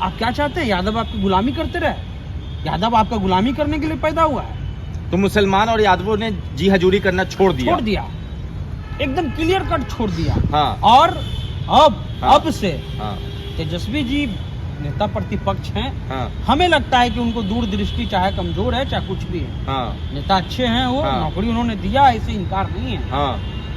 आप क्या चाहते हैं? यादव आपकी गुलामी करते रहे? यादव आपका गुलामी करने के लिए पैदा हुआ है। तो मुसलमान और यादवों ने जी हजूरी करना छोड़ दिया एकदम क्लियर कट छोड़ दिया। हाँ। और हाँ। अब से हाँ। तेजस्वी जी नेता प्रतिपक्ष हैं। हाँ। हमें लगता है कि उनको दूरदृष्टि चाहे कमजोर है चाहे कुछ भी है, हाँ। नेता अच्छे हैं, वो हाँ। नौकरी उन्होंने दिया, ऐसे इनकार नहीं है। हाँ।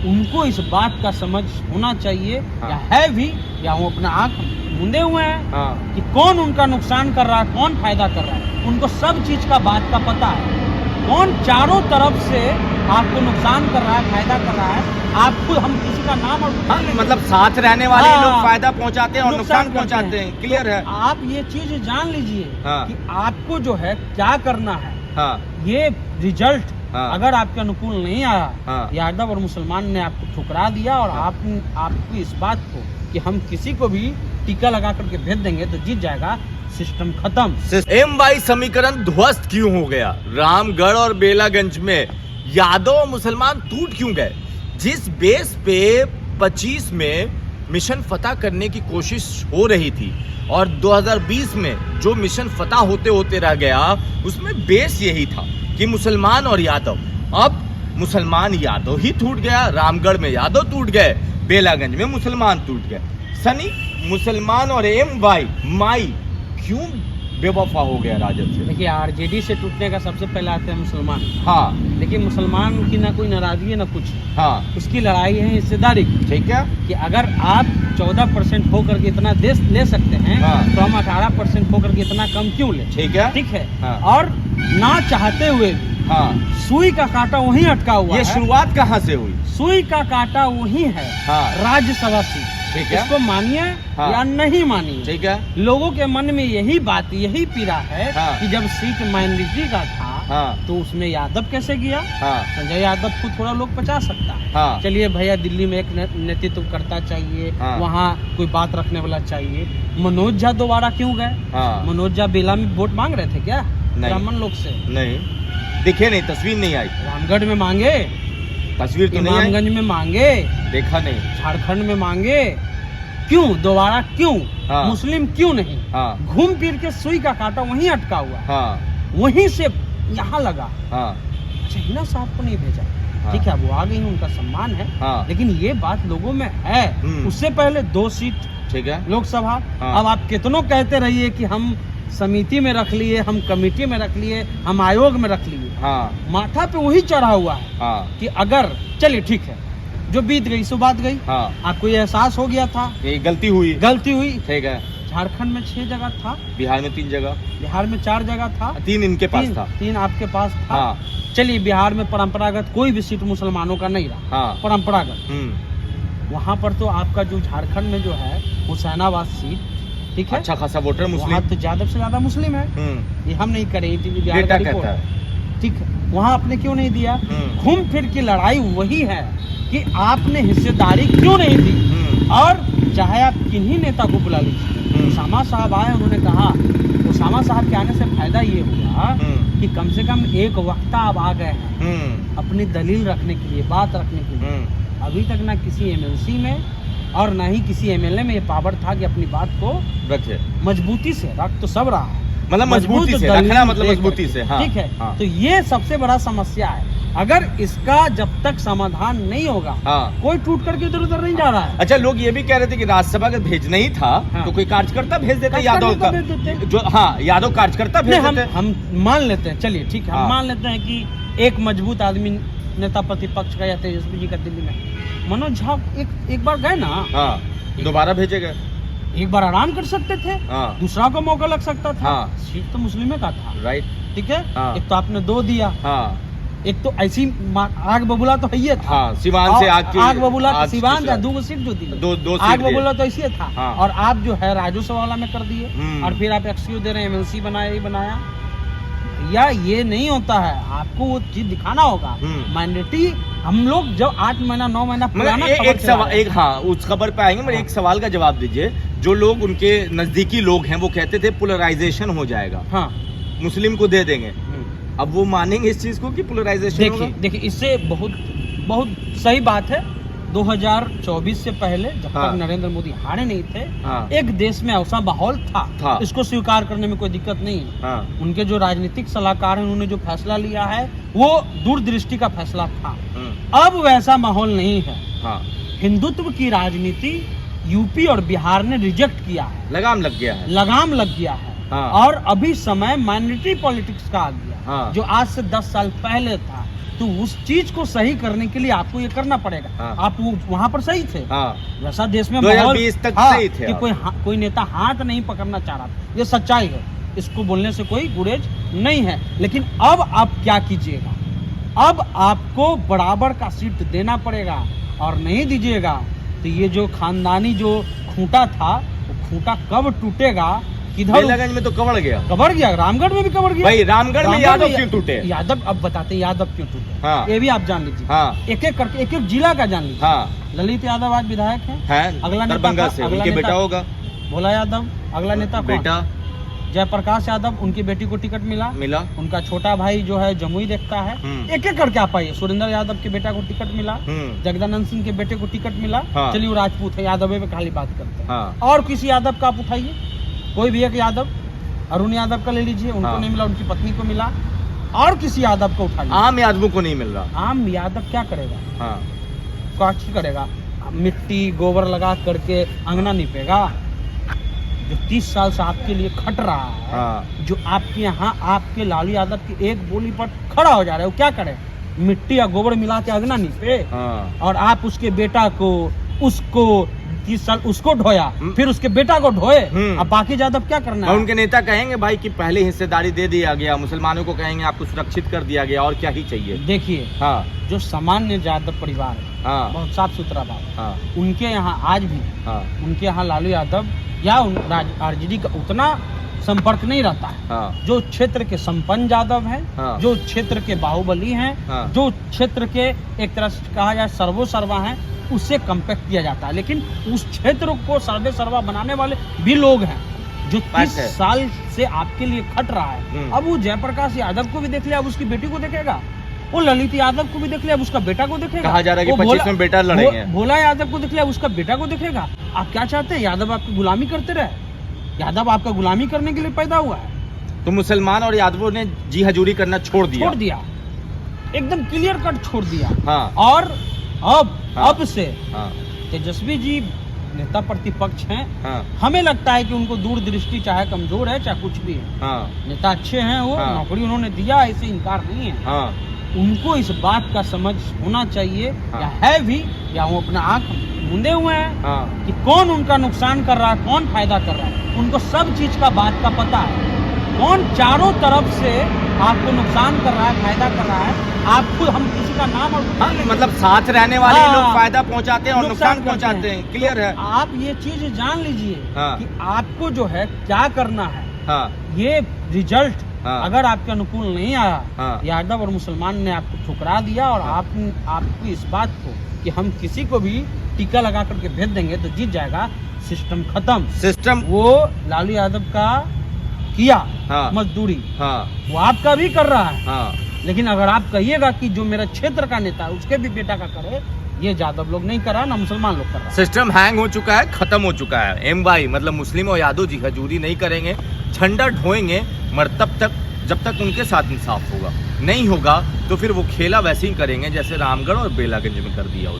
उनको इस बात का समझ होना चाहिए, हाँ। या है भी, या वो अपना आंख मूंदे हुए हैं हाँ। कि कौन उनका नुकसान कर रहा है, कौन फायदा कर रहा है। उनको सब चीज का बात का पता है, कौन चारों तरफ से आपको नुकसान कर रहा है, फायदा कर रहा है। आपको हम किसी का नाम और हाँ, मतलब साथ रहने वाले हाँ। लोग फायदा पहुंचाते हैं और नुकसान करते पहुंचाते हैं, क्लियर है। तो आप ये चीज जान लीजिए हाँ। कि आपको जो है क्या करना है। हाँ। ये रिजल्ट हाँ। अगर आपके अनुकूल नहीं आया, हाँ। यादव और मुसलमान ने आपको ठुकरा दिया, और हाँ। आपको इस बात को कि हम किसी को भी टीका लगा करके भेज देंगे तो जीत जाएगा, सिस्टम खत्म। MY समीकरण ध्वस्त क्यों हो गया? रामगढ़ और बेलागंज में यादव और मुसलमान टूट क्यों गए? जिस बेस पे 25 में मिशन फतह करने की कोशिश हो रही थी और 2020 में जो मिशन फतह होते होते रह गया, उसमें बेस यही था कि मुसलमान और यादव। अब मुसलमान यादव ही टूट गया, रामगढ़ में यादव टूट गए, बेलागंज में मुसलमान टूट गए। सनी, मुसलमान और MY माई क्यों बेवफा हो गया राजद से? देखिए, RJD से टूटने का सबसे पहले आते हैं मुसलमान। हाँ। देखिए, मुसलमान की ना कोई नाराजगी है ना कुछ, हाँ। उसकी लड़ाई है हिस्सेदारी की। ठीक है। कि अगर आप 14% होकर के इतना देश ले सकते हैं, हाँ। तो हम 18% होकर के इतना कम क्यों ले? ठीक है। ठीक है। हाँ। और ना चाहते हुए भी हाँ। सुई का कांटा वहीं अटका हुआ ये है। शुरुआत कहाँ से हुई? सुई का कांटा वही है, हाँ। राज्यसभा सीट। ठीक है। इसको मानिए हाँ। या नहीं मानिए, ठीक है। लोगों के मन में यही बात, यही पीड़ा है हाँ। कि जब सीट माइनॉरिटी का था, हाँ। तो उसमें यादव कैसे गया? हाँ। संजय यादव को थोड़ा लोग पचा सकता है। हाँ। चलिए भैया, दिल्ली में एक नेतृत्व करता चाहिए, हाँ। वहाँ कोई बात रखने वाला चाहिए। मनोज झा दोबारा क्यों गए? हाँ। मनोज झा बेला में वोट मांग रहे थे क्या नहीं। ब्राह्मण लोग से? नहीं दिखे, नहीं, तस्वीर नहीं आई। रामगढ़ में मांगे, तस्वीर तो नहीं आई, इमामगंज में मांगे, देखा नहीं। झारखंड में मांगे। क्यों दोबारा? क्यों? हाँ। मुस्लिम क्यों नहीं? हाँ। घूम फिर के सुई का कांटा वहीं अटका हुआ है, हाँ। वहीं से यहाँ लगा। हाँ। अच्छा, हिना साहब को नहीं भेजा, हाँ। ठीक है, वो आ गई, उनका सम्मान है। हाँ। लेकिन ये बात लोगों में है। उससे पहले 2 सीट ठीक है। लोकसभा। हाँ। अब आप कितनों कहते रहिए कि हम समिति में रख लिए, हम कमेटी में रख लिए, हम आयोग में रख लिए। हाँ। माथा पे वही चढ़ा हुआ है। हाँ। कि अगर चलिए ठीक है, जो बीत गई सो बात गई। हाँ। आपको ये एहसास हो गया था ये गलती हुई। गलती हुई। ठीक है। झारखंड में 6 जगह था, बिहार में 3 जगह, बिहार में 4 जगह था, 3 इनके पास था। 3 आपके पास था। हाँ। चलिए, बिहार में परंपरागत कोई भी सीट मुसलमानों का नहीं रहा। हाँ। परंपरागत वहाँ पर तो आपका जो झारखंड में जो है हुसैनाबाद सीट, ठीक है, अच्छा खासा वोटर वहाँ मुस्लिम। तो ज्यादा से ज्यादा मुस्लिम है। ये हम नहीं करें, टीवी बिहार डेटा का रिपोर्ट कहता है। ठीक है, वहाँ आपने क्यों नहीं दिया? हम्म। घूम फिर की लड़ाई वही है कि आपने हिस्सेदारी क्यों नहीं दी। और चाहे आप किन्हीं नेता को बुला लीजिए, उसामा साहब आए, उन्होंने कहा, उसामा साहब के आने से फायदा ये हुआ कि कम से कम एक वक्ता अब आ गए हैं अपनी दलील रखने के लिए, बात रखने के लिए। अभी तक ना किसी MLC में और ना ही किसी MLA में ये पावर था कि अपनी बात को रखे। मजबूती से रख तो सब रहा है, मतलब मजबूती से दलील रखना, मतलब देकर मजबूती से। हाँ। ठीक है। हाँ। तो ये सबसे बड़ा समस्या है। अगर इसका जब तक समाधान नहीं होगा, हाँ। कोई टूट करके इधर उधर नहीं जा रहा है। अच्छा, लोग ये भी कह रहे थे कि राज्यसभा का भेजना ही था। हाँ। तो कोई कार्यकर्ता भेज देते कार्यकर्ता यादव का, भेज देते। जो हाँ यादव कार्यकर्ता भेज नहीं, देते। हम मान लेते हैं, चलिए ठीक है, हाँ। हम मान लेते हैं कि एक मजबूत आदमी नेता प्रतिपक्ष का या तेजस्वी जी का दिल्ली में, मनोज झा एक बार गए ना। हाँ। दोबारा भेजे गए। एक बार आराम कर सकते थे, हाँ। दूसरा को मौका लग सकता था। हाँ। सीट तो मुस्लिम का था, राइट। ठीक है। हाँ। एक तो आपने 2 दिया, हाँ। एक तो ऐसी आग बबूला तो है ही था। हाँ, सिवान से आग बबूला आग सिवान था, से 2 सीट जो दी, दो आग सीट बबूला तो ऐसे था। हाँ। और आप जो है राजस्व वाला में कर दिए, और फिर आप एक्सक्यूज दे रहे हैं, MLC बनाया ही बनाया। या ये नहीं होता है, आपको वो चीज दिखाना होगा। माइनॉरिटी हम लोग जब 8 महीना 9 महीना पुराना एक सवाल, एक हाँ उस खबर पे आएंगे, मगर एक सवाल का जवाब दीजिए। जो लोग उनके नजदीकी लोग हैं वो कहते थे पोलराइजेशन हो जाएगा, हाँ, मुस्लिम को दे देंगे। अब वो मानेंगे इस चीज को कि पोलराइजेशन होगा? देखिए इससे बहुत बहुत सही बात है, 2024 से पहले जब हाँ। तक नरेंद्र मोदी हारे नहीं थे, हाँ। एक देश में ऐसा माहौल था, था। इसको स्वीकार करने में कोई दिक्कत नहीं है। हाँ। उनके जो राजनीतिक सलाहकार हैं उन्होंने जो फैसला लिया है वो दूरदृष्टि का फैसला था। अब वैसा माहौल नहीं है। हाँ। हिंदुत्व की राजनीति यूपी और बिहार ने रिजेक्ट किया है, लगाम लग गया है। लगाम लग गया है। हाँ। और अभी समय माइनॉरिटी पॉलिटिक्स का आ गया, हाँ। जो आज से 10 साल पहले था। तो उस चीज को सही करने के लिए आपको ये करना पड़ेगा। हाँ। आप वहाँ पर सही थे, हाँ। वैसा देश में 2020 तक सही थे कि आप। कोई नेता हाथ नहीं पकड़ना चाह रहा था, ये सच्चाई है, इसको बोलने से कोई गुरेज नहीं है। लेकिन अब आप क्या कीजिएगा, अब आपको बराबर का सीट देना पड़ेगा, और नहीं दीजिएगा तो ये जो खानदानी जो खूंटा था वो खूंटा कब टूटेगा, किधर बेलागंज में तो कबड़ गया। कबर गया, रामगढ़ में भी कबर गया भाई रामगढ़ में यादव क्यों टूटे? यादव अब बताते हैं यादव क्यों टूटे। हाँ। ये भी आप जान लीजिए। हाँ। एक एक करके एक एक जिला का जान लीजिए। हाँ। ललित यादव आज विधायक है, अगला नेता दरभंगा का- से अगला उनके नेता- बेटा होगा। भोला यादव, अगला नेता कौन? बेटा जयप्रकाश यादव, उनकी बेटी को टिकट मिला। मिला। उनका छोटा भाई जो है जमुई देखता है। एक एक करके आप आइए। सुरेंद्र यादव के बेटा को टिकट मिला, जगदानंद सिंह के बेटे को टिकट मिला। हाँ। चलिए वो राजपूत है, यादव पे खाली बात करते हैं। हाँ। और किसी यादव का आप उठाइए, कोई भी एक यादव, अरुण यादव का ले लीजिए, उनको हाँ। नहीं मिला, उनकी पत्नी को मिला। और किसी यादव को उठाइए। आम यादवों को नहीं मिल रहा। आम यादव क्या करेगा, हाँ। क्या करेगा? मिट्टी गोबर लगा करके अंगना निपेगा? जो 30 साल से आपके लिए खट रहा है, हाँ। जो आपके यहाँ आपके लालू यादव की एक बोली पर खड़ा हो जा रहा है, वो क्या करे? मिट्टी या गोबर मिला के अंगना निपे, हाँ। और आप उसके बेटा को, उसको 30 साल उसको ढोया, फिर उसके बेटा को ढोए। अब बाकी यादव क्या करना और है? उनके नेता कहेंगे भाई कि पहले हिस्सेदारी दे दिया गया, मुसलमानों को कहेंगे आपको सुरक्षित कर दिया गया, और क्या ही चाहिए। देखिए, हाँ। जो सामान्य यादव परिवार है, हाँ। बहुत साफ सुथरा बात, हाँ। उनके यहाँ आज भी, हाँ। उनके यहाँ लालू यादव या आरजेडी का उतना संपर्क नहीं रहता है। हाँ। जो क्षेत्र के संपन्न यादव हैं, हाँ। जो क्षेत्र के बाहुबली हैं, हाँ। जो क्षेत्र के एक तरह से कहा जाए सर्वो सर्वा हैं, उससे कंपेक्ट किया जाता है। लेकिन उस क्षेत्र को सर्वे सर्वा बनाने वाले भी लोग हैं, जो 30 साल से आपके लिए खट रहा है। अब वो जयप्रकाश यादव को भी देख लिया, अब उसकी बेटी को देखेगा। वो ललित यादव को भी देख लिया, अब उसका बेटा को देखेगा। कहा जा रहा है कि 25 में बेटा लड़ेंगे। भोला यादव को देख लिया, उसका बेटा को देखेगा। आप क्या चाहते हैं? यादव आपकी गुलामी करते रहे? यादव आपका गुलामी करने के लिए पैदा हुआ है। तो मुसलमान और यादवों ने जी हजूरी करना छोड़ दिया। एकदम क्लियर कट छोड़ दिया। हाँ। और अब हाँ। अब से हाँ। तेजस्वी जी नेता प्रतिपक्ष हैं। हाँ। हमें लगता है कि उनको दूरदृष्टि चाहे कमजोर है चाहे कुछ भी है, हाँ। नेता अच्छे हैं, वो हाँ। नौकरी उन्होंने दिया, ऐसे इनकार नहीं है। हाँ। उनको इस बात का समझ होना चाहिए, हाँ। या है भी, या वो अपना आंख मूंदे हुए हैं हाँ। कि कौन उनका नुकसान कर रहा है, कौन फायदा कर रहा है। उनको सब चीज का बात का पता है, कौन चारों तरफ से आपको नुकसान कर रहा है, फायदा कर रहा है। आप खुद, हम किसी का नाम और हाँ, मतलब साथ रहने वाले हाँ। लोग फायदा पहुंचाते हैं और नुकसान करते पहुंचाते हैं। क्लियर है। तो आप ये चीज जान लीजिए हाँ। कि आपको जो है क्या करना है। हाँ। ये रिजल्ट हाँ। अगर आपके अनुकूल नहीं आया, हाँ। यादव और मुसलमान ने आपको ठुकरा दिया, और हाँ। आपकी इस बात को कि हम किसी को भी टीका लगा करके भेज देंगे तो जीत जाएगा, सिस्टम खत्म। सिस्टम वो लालू यादव का किया हाँ। मजदूरी, हाँ। वो आपका भी कर रहा है। हाँ। लेकिन अगर आप कहिएगा कि जो मेरा क्षेत्र का नेता है उसके भी बेटा का करे, ये यादव लोग नहीं कर रहा, ना मुसलमान लोग कर रहा है। सिस्टम हैंग हो चुका है, खत्म हो चुका है। MY मतलब मुस्लिम और यादव जी हजूरी नहीं करेंगे, झंडा ढोएंगे, मगर तब तक जब तक उनके साथ इंसाफ होगा। नहीं होगा तो फिर वो खेला वैसे ही करेंगे जैसे रामगढ़ और बेलागंज में कर दिया।